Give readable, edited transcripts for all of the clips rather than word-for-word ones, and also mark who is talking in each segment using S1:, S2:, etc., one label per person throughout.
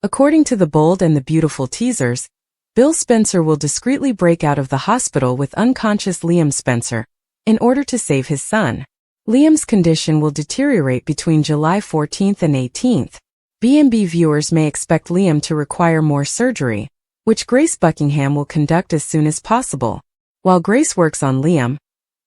S1: According to The Bold and the Beautiful teasers, Bill Spencer will discreetly break out of the hospital with unconscious Liam Spencer in order to save his son. Liam's condition will deteriorate between July 14th and 18th. B&B viewers may expect Liam to require more surgery, which Grace Buckingham will conduct as soon as possible. While Grace works on Liam,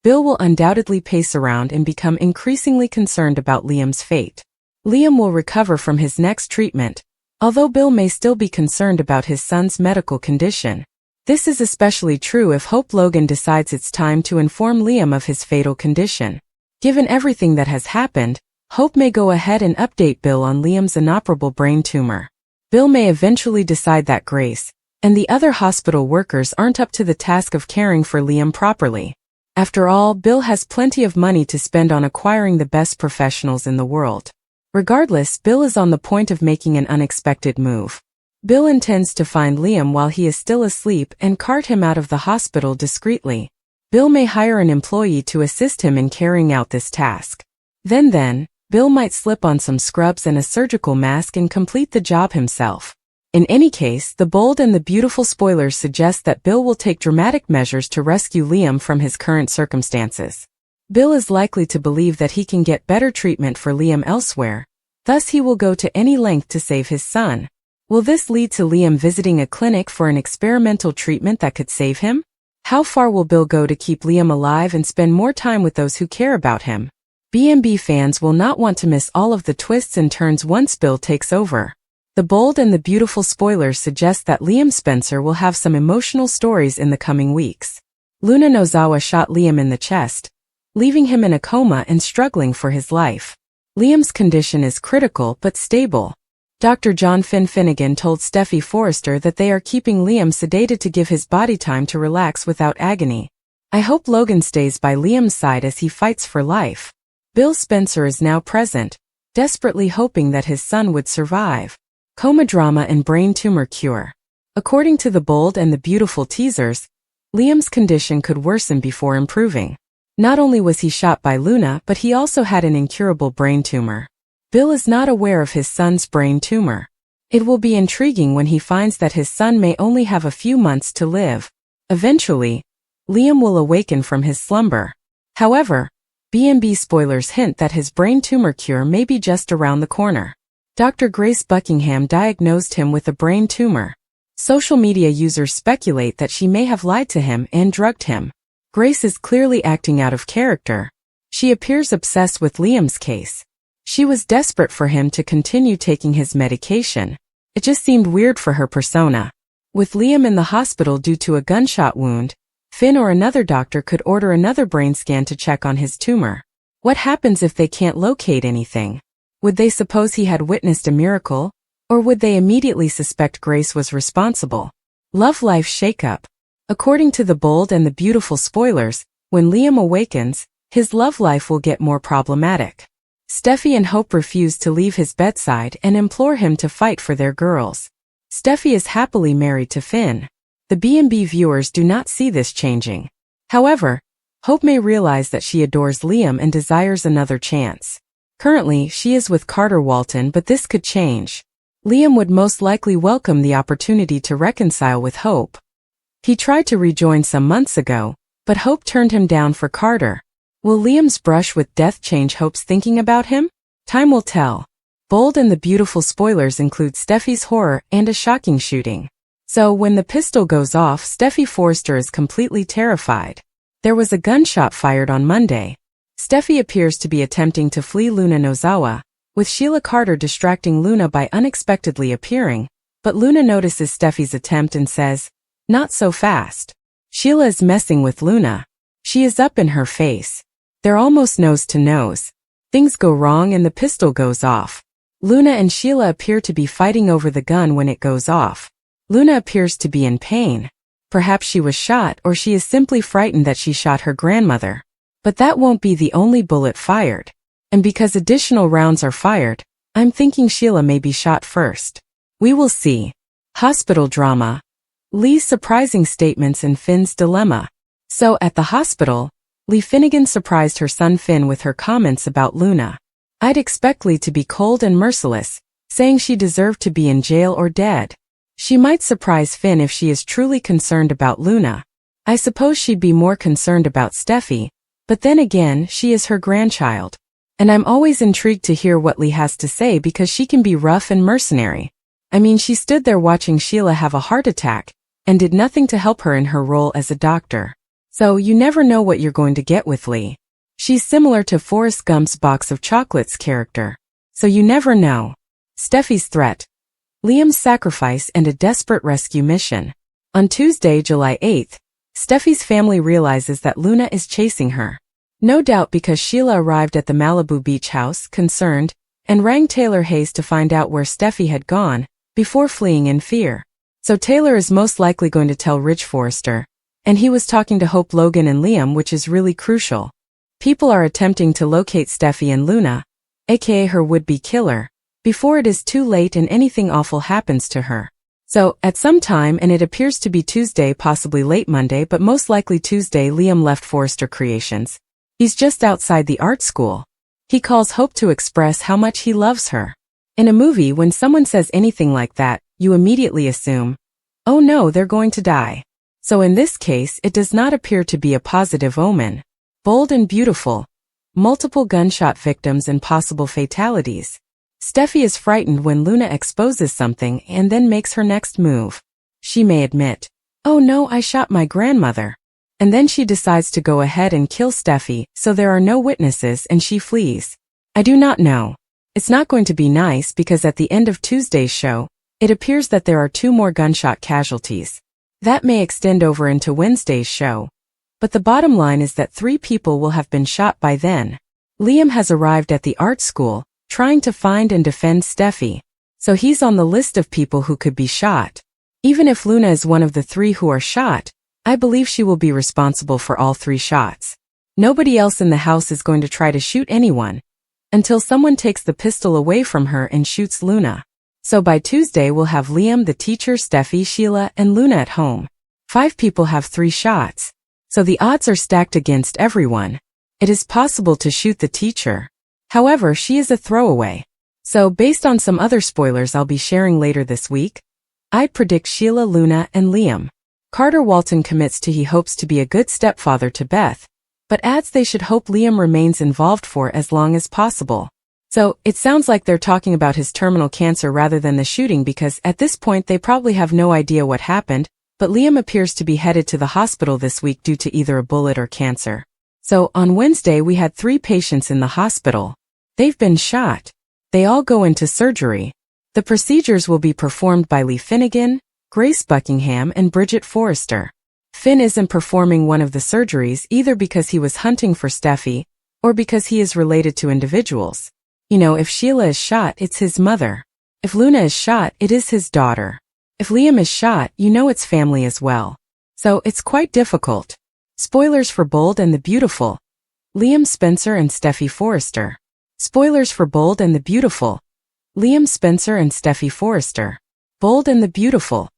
S1: Bill will undoubtedly pace around and become increasingly concerned about Liam's fate. Liam will recover from his next treatment, although Bill may still be concerned about his son's medical condition. This is especially true if Hope Logan decides it's time to inform Liam of his fatal condition. Given everything that has happened, Hope may go ahead and update Bill on Liam's inoperable brain tumor. Bill may eventually decide that Grace and the other hospital workers aren't up to the task of caring for Liam properly. After all, Bill has plenty of money to spend on acquiring the best professionals in the world. Regardless, Bill is on the point of making an unexpected move. Bill intends to find Liam while he is still asleep and cart him out of the hospital discreetly. Bill may hire an employee to assist him in carrying out this task. Then, Bill might slip on some scrubs and a surgical mask and complete the job himself. In any case, The Bold and the Beautiful spoilers suggest that Bill will take dramatic measures to rescue Liam from his current circumstances. Bill is likely to believe that he can get better treatment for Liam elsewhere, thus he will go to any length to save his son. Will this lead to Liam visiting a clinic for an experimental treatment that could save him? How far will Bill go to keep Liam alive and spend more time with those who care about him? B&B fans will not want to miss all of the twists and turns once Bill takes over. The Bold and the Beautiful spoilers suggest that Liam Spencer will have some emotional stories in the coming weeks. Luna Nozawa shot Liam in the chest, leaving him in a coma and struggling for his life. Liam's condition is critical but stable. Dr. John Finnegan told Steffi Forrester that they are keeping Liam sedated to give his body time to relax without agony. I hope Logan stays by Liam's side as he fights for life. Bill Spencer is now present, desperately hoping that his son would survive. Coma drama and brain tumor cure. According to The Bold and the Beautiful teasers, Liam's condition could worsen before improving. Not only was he shot by Luna, but he also had an incurable brain tumor. Bill is not aware of his son's brain tumor. It will be intriguing when he finds that his son may only have a few months to live. Eventually, Liam will awaken from his slumber. However, B&B spoilers hint that his brain tumor cure may be just around the corner. Dr. Grace Buckingham diagnosed him with a brain tumor. Social media users speculate that she may have lied to him and drugged him. Grace is clearly acting out of character. She appears obsessed with Liam's case. She was desperate for him to continue taking his medication. It just seemed weird for her persona. With Liam in the hospital due to a gunshot wound, Finn or another doctor could order another brain scan to check on his tumor. What happens if they can't locate anything? Would they suppose he had witnessed a miracle, or would they immediately suspect Grace was responsible? Love life shakeup. According to The Bold and the Beautiful spoilers, when Liam awakens, his love life will get more problematic. Steffi and Hope refuse to leave his bedside and implore him to fight for their girls. Steffi is happily married to Finn. The B&B viewers do not see this changing. However, Hope may realize that she adores Liam and desires another chance. Currently, she is with Carter Walton, but this could change. Liam would most likely welcome the opportunity to reconcile with Hope. He tried to rejoin some months ago, but Hope turned him down for Carter. Will Liam's brush with death change Hope's thinking about him? Time will tell. Bold and the Beautiful spoilers include Steffi's horror and a shocking shooting. So when the pistol goes off, Steffi Forrester is completely terrified. There was a gunshot fired on Monday. Steffi appears to be attempting to flee Luna Nozawa, with Sheila Carter distracting Luna by unexpectedly appearing, but Luna notices Steffi's attempt and says, "Not so fast." Sheila is messing with Luna. She is up in her face. They're almost nose to nose. Things go wrong and the pistol goes off. Luna and Sheila appear to be fighting over the gun when it goes off. Luna appears to be in pain. Perhaps she was shot, or she is simply frightened that she shot her grandmother. But that won't be the only bullet fired. And because additional rounds are fired, I'm thinking Sheila may be shot first. We will see. Hospital drama. Lee's surprising statements and Finn's dilemma. So at the hospital, Lee Finnegan surprised her son Finn with her comments about Luna. I'd expect Lee to be cold and merciless, saying she deserved to be in jail or dead. She might surprise Finn if she is truly concerned about Luna. I suppose she'd be more concerned about Steffi, but then again, she is her grandchild. And I'm always intrigued to hear what Lee has to say because she can be rough and mercenary. I mean, she stood there watching Sheila have a heart attack, and did nothing to help her in her role as a doctor. So you never know what you're going to get with Lee. She's similar to Forrest Gump's box of chocolates character. So you never know. Steffi's threat, Liam's sacrifice, and a desperate rescue mission. On Tuesday, July 8th, Steffi's family realizes that Luna is chasing her. No doubt because Sheila arrived at the Malibu beach house, concerned, and rang Taylor Hayes to find out where Steffi had gone, before fleeing in fear. So Taylor is most likely going to tell Rich Forrester, and he was talking to Hope, Logan, and Liam, which is really crucial. People are attempting to locate Steffi and Luna, aka her would-be killer, before it is too late and anything awful happens to her. So, at some time, and it appears to be Tuesday, possibly late Monday, but most likely Tuesday, Liam left Forrester Creations. He's just outside the art school. He calls Hope to express how much he loves her. In a movie, when someone says anything like that, you immediately assume, oh no, they're going to die. So in this case, it does not appear to be a positive omen. Bold and beautiful. Multiple gunshot victims and possible fatalities. Steffi is frightened when Luna exposes something and then makes her next move. She may admit, oh no, I shot my grandmother. And then she decides to go ahead and kill Steffi, so there are no witnesses and she flees. I do not know. It's not going to be nice because at the end of Tuesday's show, it appears that there are 2 more gunshot casualties. That may extend over into Wednesday's show. But the bottom line is that 3 people will have been shot by then. Liam has arrived at the art school, trying to find and defend Steffi. So he's on the list of people who could be shot. Even if Luna is one of the 3 who are shot, I believe she will be responsible for all 3 shots. Nobody else in the house is going to try to shoot anyone, until someone takes the pistol away from her and shoots Luna. So by Tuesday we'll have Liam, the teacher, Steffi, Sheila, and Luna at home. 5 people have 3 shots. So the odds are stacked against everyone. It is possible to shoot the teacher. However, she is a throwaway. So based on some other spoilers I'll be sharing later this week, I'd predict Sheila, Luna, and Liam. Carter Walton commits to he hopes to be a good stepfather to Beth, but adds they should hope Liam remains involved for as long as possible. So, it sounds like they're talking about his terminal cancer rather than the shooting because at this point they probably have no idea what happened, but Liam appears to be headed to the hospital this week due to either a bullet or cancer. So, on Wednesday we had 3 patients in the hospital. They've been shot. They all go into surgery. The procedures will be performed by Lee Finnegan, Grace Buckingham, and Bridget Forrester. Finn isn't performing one of the surgeries either because he was hunting for Steffi, or because he is related to individuals. You know, if Sheila is shot, it's his mother. If Luna is shot, it is his daughter. If Liam is shot, you know it's family as well. So it's quite difficult. Spoilers for Bold and the Beautiful. Liam Spencer and Steffi Forrester. Spoilers for Bold and the Beautiful. Liam Spencer and Steffi Forrester. Bold and the Beautiful.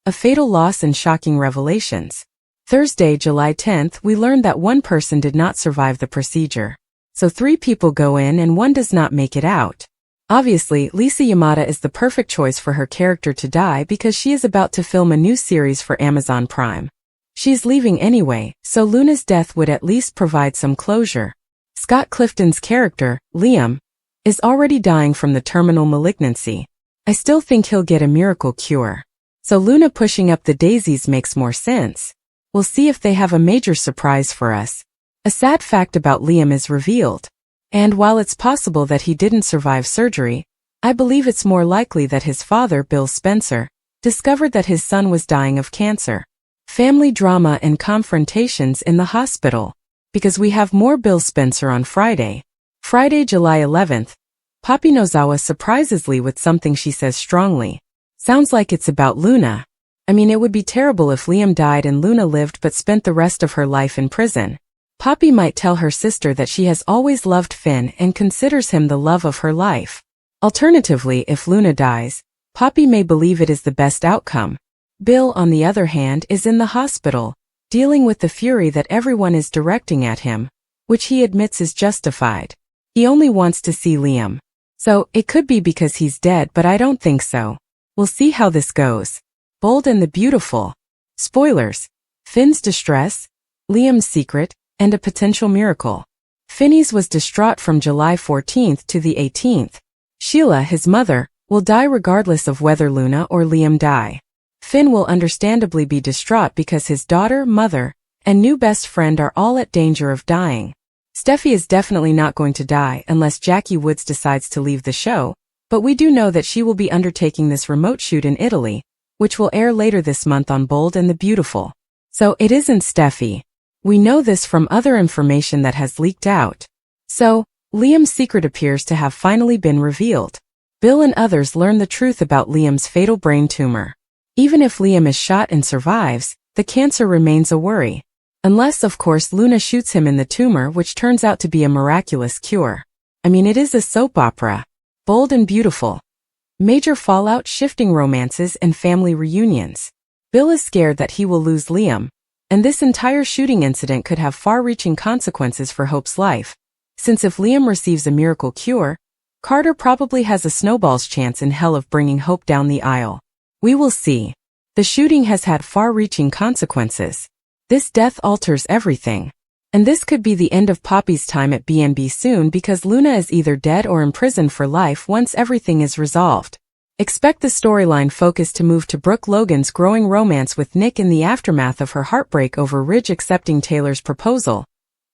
S1: A fatal loss and shocking revelations. Thursday, July 10th, we learned that 1 person did not survive the procedure. So 3 people go in and 1 does not make it out. Obviously, Lisa Yamada is the perfect choice for her character to die because she is about to film a new series for Amazon Prime. She's leaving anyway, so Luna's death would at least provide some closure. Scott Clifton's character, Liam, is already dying from the terminal malignancy. I still think he'll get a miracle cure. So Luna pushing up the daisies makes more sense. We'll see if they have a major surprise for us. A sad fact about Liam is revealed. And while it's possible that he didn't survive surgery, I believe it's more likely that his father, Bill Spencer, discovered that his son was dying of cancer. Family drama and confrontations in the hospital. Because we have more Bill Spencer on Friday. Friday, July 11th. Poppy Nozawa surprises Lee with something she says strongly. Sounds like it's about Luna. I mean, it would be terrible if Liam died and Luna lived but spent the rest of her life in prison. Poppy might tell her sister that she has always loved Finn and considers him the love of her life. Alternatively, if Luna dies, Poppy may believe it is the best outcome. Bill, on the other hand, is in the hospital, dealing with the fury that everyone is directing at him, which he admits is justified. He only wants to see Liam. So, it could be because he's dead, but I don't think so. We'll see how this goes. Bold and the Beautiful. Spoilers. Finn's distress, Liam's secret, and a potential miracle. Phineas was distraught from July 14th to the 18th. Sheila, his mother, will die regardless of whether Luna or Liam die. Finn will understandably be distraught because his daughter, mother, and new best friend are all at danger of dying. Steffi is definitely not going to die unless Jackie Woods decides to leave the show, but we do know that she will be undertaking this remote shoot in Italy, which will air later this month on Bold and the Beautiful. So it isn't Steffi. We know this from other information that has leaked out. So, Liam's secret appears to have finally been revealed. Bill and others learn the truth about Liam's fatal brain tumor. Even if Liam is shot and survives, the cancer remains a worry. Unless, of course, Luna shoots him in the tumor, which turns out to be a miraculous cure. I mean, it is a soap opera. Bold and Beautiful. Major fallout, shifting romances, and family reunions. Bill is scared that he will lose Liam, and this entire shooting incident could have far-reaching consequences for Hope's life, since if Liam receives a miracle cure, Carter probably has a snowball's chance in hell of bringing Hope down the aisle. We will see. The shooting has had far-reaching consequences. This death alters everything. And this could be the end of Poppy's time at B&B soon because Luna is either dead or imprisoned for life once everything is resolved. Expect the storyline focus to move to Brooke Logan's growing romance with Nick in the aftermath of her heartbreak over Ridge accepting Taylor's proposal,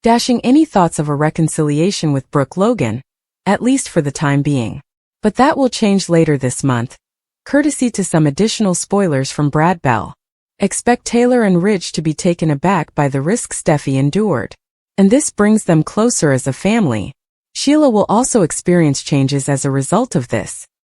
S1: dashing any thoughts of a reconciliation with Brooke Logan, at least for the time being. But that will change later this month, courtesy to some additional spoilers from Brad Bell. Expect Taylor and Ridge to be taken aback by the risk Steffi endured. And this brings them closer as a family. Sheila will also experience changes as a result of this.